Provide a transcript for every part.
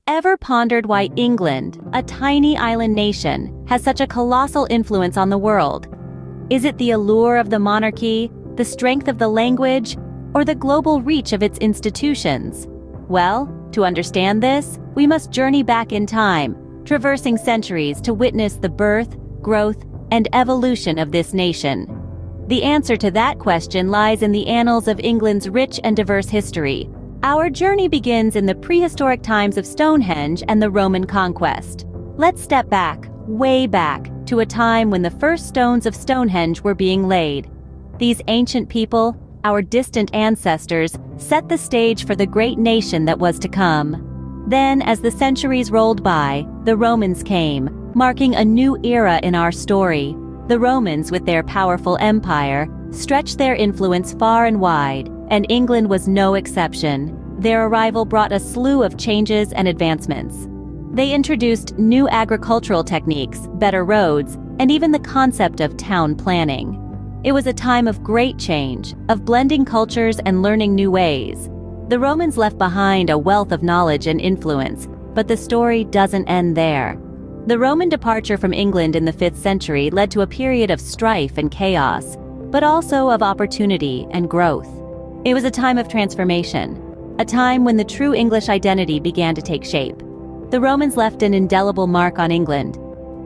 ever pondered why England, a tiny island nation, has such a colossal influence on the world? Is it the allure of the monarchy, the strength of the language, or the global reach of its institutions? Well, to understand this, we must journey back in time, traversing centuries to witness the birth, growth, and evolution of this nation. The answer to that question lies in the annals of England's rich and diverse history. Our journey begins in the prehistoric times of Stonehenge and the Roman conquest. Let's step back, way back, to a time when the first stones of Stonehenge were being laid. These ancient people, our distant ancestors, set the stage for the great nation that was to come. Then, as the centuries rolled by, the Romans came, marking a new era in our story. The Romans, with their powerful empire, stretched their influence far and wide, and England was no exception. Their arrival brought a slew of changes and advancements. They introduced new agricultural techniques, better roads, and even the concept of town planning. It was a time of great change, of blending cultures and learning new ways. The Romans left behind a wealth of knowledge and influence, but the story doesn't end there. The Roman departure from England in the 5th century led to a period of strife and chaos, but also of opportunity and growth. It was a time of transformation, a time when the true English identity began to take shape. The Romans left an indelible mark on England,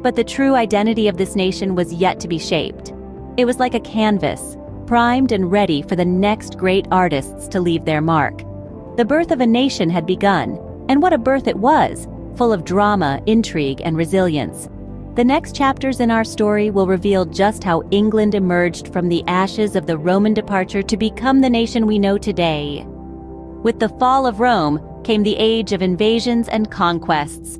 but the true identity of this nation was yet to be shaped. It was like a canvas, primed and ready for the next great artists to leave their mark. The birth of a nation had begun, and what a birth it was, full of drama, intrigue, and resilience. The next chapters in our story will reveal just how England emerged from the ashes of the Roman departure to become the nation we know today. With the fall of Rome came the age of invasions and conquests.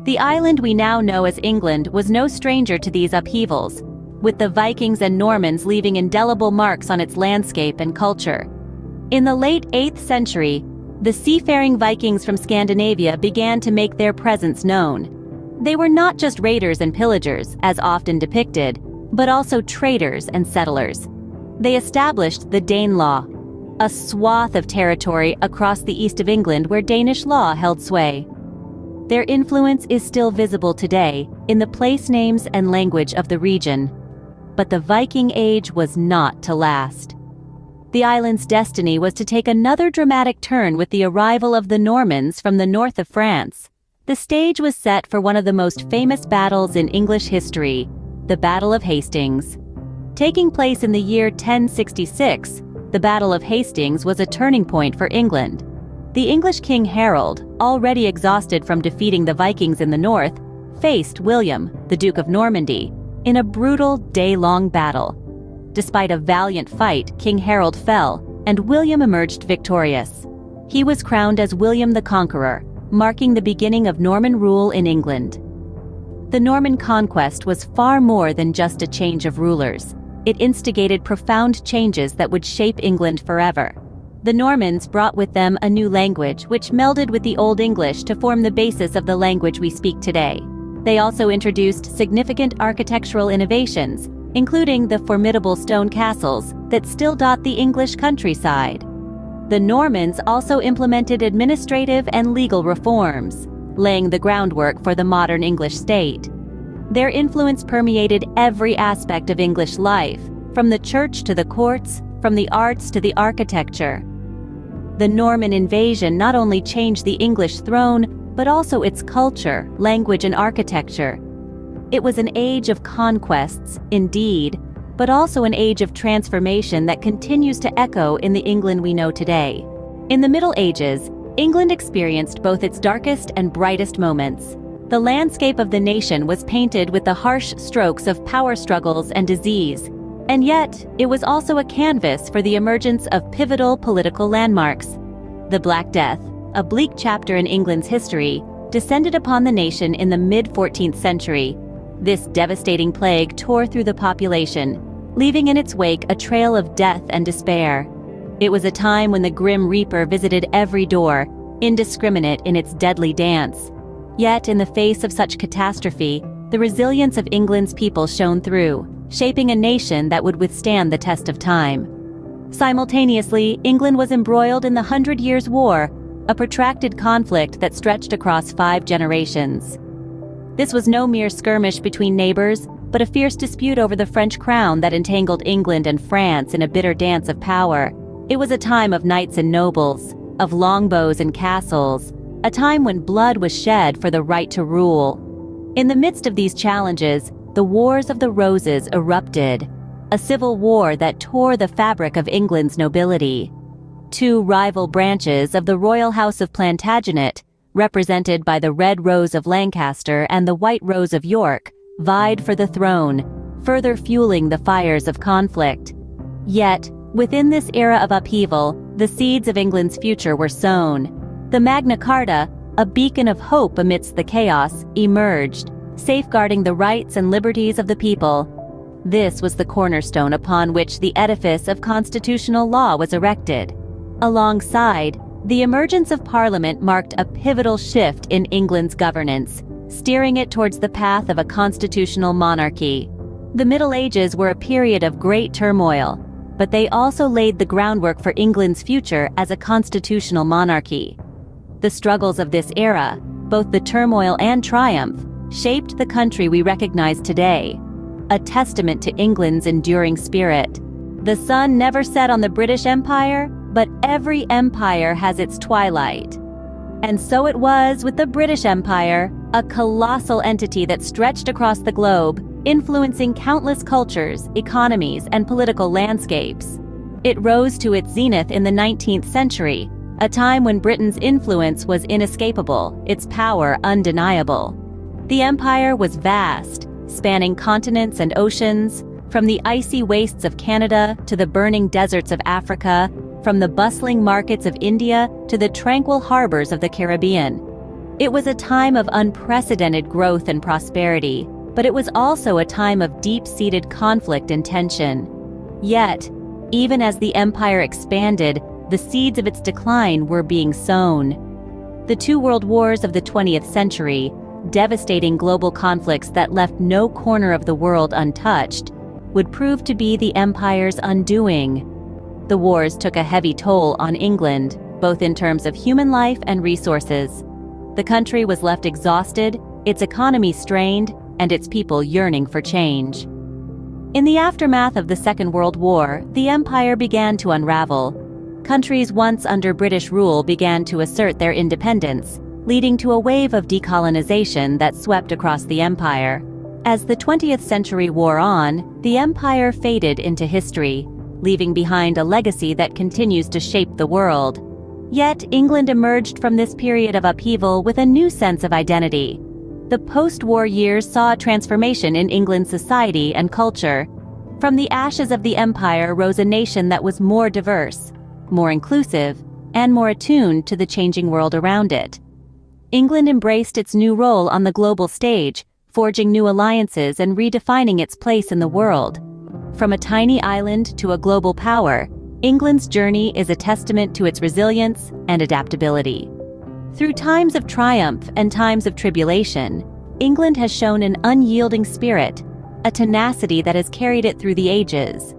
The island we now know as England was no stranger to these upheavals, with the Vikings and Normans leaving indelible marks on its landscape and culture. In the late 8th century, the seafaring Vikings from Scandinavia began to make their presence known. They were not just raiders and pillagers, as often depicted, but also traders and settlers. They established the Danelaw, a swath of territory across the east of England where Danish law held sway. Their influence is still visible today in the place names and language of the region. But the Viking Age was not to last. The island's destiny was to take another dramatic turn with the arrival of the Normans from the north of France. The stage was set for one of the most famous battles in English history, the Battle of Hastings. Taking place in the year 1066, the Battle of Hastings was a turning point for England. The English King Harold, already exhausted from defeating the Vikings in the north, faced William, the Duke of Normandy, in a brutal day-long battle. Despite a valiant fight, King Harold fell, and William emerged victorious. He was crowned as William the Conqueror, marking the beginning of Norman rule in England. The Norman conquest was far more than just a change of rulers. It instigated profound changes that would shape England forever. The Normans brought with them a new language which melded with the Old English to form the basis of the language we speak today. They also introduced significant architectural innovations, including the formidable stone castles that still dot the English countryside. The Normans also implemented administrative and legal reforms, laying the groundwork for the modern English state. Their influence permeated every aspect of English life, from the church to the courts, from the arts to the architecture. The Norman invasion not only changed the English throne, but also its culture, language, and architecture. It was an age of conquests, indeed, but also an age of transformation that continues to echo in the England we know today. In the Middle Ages, England experienced both its darkest and brightest moments. The landscape of the nation was painted with the harsh strokes of power struggles and disease, and yet it was also a canvas for the emergence of pivotal political landmarks. The Black Death, a bleak chapter in England's history, descended upon the nation in the mid-14th century. This devastating plague tore through the population, leaving in its wake a trail of death and despair. It was a time when the Grim Reaper visited every door, indiscriminate in its deadly dance. Yet, in the face of such catastrophe, the resilience of England's people shone through, shaping a nation that would withstand the test of time. Simultaneously, England was embroiled in the 100 Years' War, a protracted conflict that stretched across 5 generations. This was no mere skirmish between neighbors, but a fierce dispute over the French crown that entangled England and France in a bitter dance of power. It was a time of knights and nobles, of longbows and castles, a time when blood was shed for the right to rule. In the midst of these challenges, the Wars of the Roses erupted, a civil war that tore the fabric of England's nobility. 2 rival branches of the royal house of Plantagenet, represented by the Red Rose of Lancaster and the White Rose of York, vied for the throne, further fueling the fires of conflict. Yet, within this era of upheaval, the seeds of England's future were sown. The Magna Carta, a beacon of hope amidst the chaos, emerged, safeguarding the rights and liberties of the people. This was the cornerstone upon which the edifice of constitutional law was erected. Alongside, the emergence of Parliament marked a pivotal shift in England's governance, steering it towards the path of a constitutional monarchy. The Middle Ages were a period of great turmoil, but they also laid the groundwork for England's future as a constitutional monarchy. The struggles of this era, both the turmoil and triumph, shaped the country we recognize today, a testament to England's enduring spirit. The sun never set on the British Empire, but every empire has its twilight. And so it was with the British Empire, a colossal entity that stretched across the globe, influencing countless cultures, economies, and political landscapes. It rose to its zenith in the 19th century, a time when Britain's influence was inescapable, its power undeniable. The empire was vast, spanning continents and oceans, from the icy wastes of Canada to the burning deserts of Africa, from the bustling markets of India to the tranquil harbors of the Caribbean. It was a time of unprecedented growth and prosperity, but it was also a time of deep-seated conflict and tension. Yet, even as the empire expanded, the seeds of its decline were being sown. The 2 world wars of the 20th century, devastating global conflicts that left no corner of the world untouched, would prove to be the empire's undoing. The wars took a heavy toll on England, both in terms of human life and resources. The country was left exhausted, its economy strained, and its people yearning for change. In the aftermath of the Second World War, the empire began to unravel. Countries once under British rule began to assert their independence, leading to a wave of decolonization that swept across the empire. As the 20th century wore on, the empire faded into history, leaving behind a legacy that continues to shape the world. Yet, England emerged from this period of upheaval with a new sense of identity. The post-war years saw a transformation in England's society and culture. From the ashes of the empire rose a nation that was more diverse, more inclusive, and more attuned to the changing world around it. England embraced its new role on the global stage, forging new alliances and redefining its place in the world. From a tiny island to a global power, England's journey is a testament to its resilience and adaptability. Through times of triumph and times of tribulation, England has shown an unyielding spirit, a tenacity that has carried it through the ages.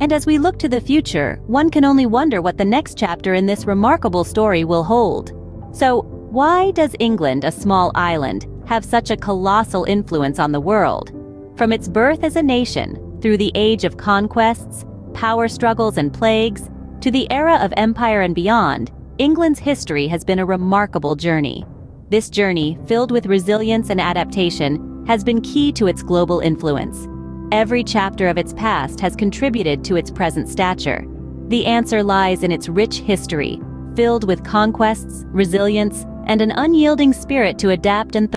And as we look to the future, one can only wonder what the next chapter in this remarkable story will hold. So, why does England, a small island, have such a colossal influence on the world? From its birth as a nation, through the age of conquests, power struggles and plagues, to the era of empire and beyond, England's history has been a remarkable journey. This journey, filled with resilience and adaptation, has been key to its global influence. Every chapter of its past has contributed to its present stature. The answer lies in its rich history, filled with conquests, resilience, and an unyielding spirit to adapt and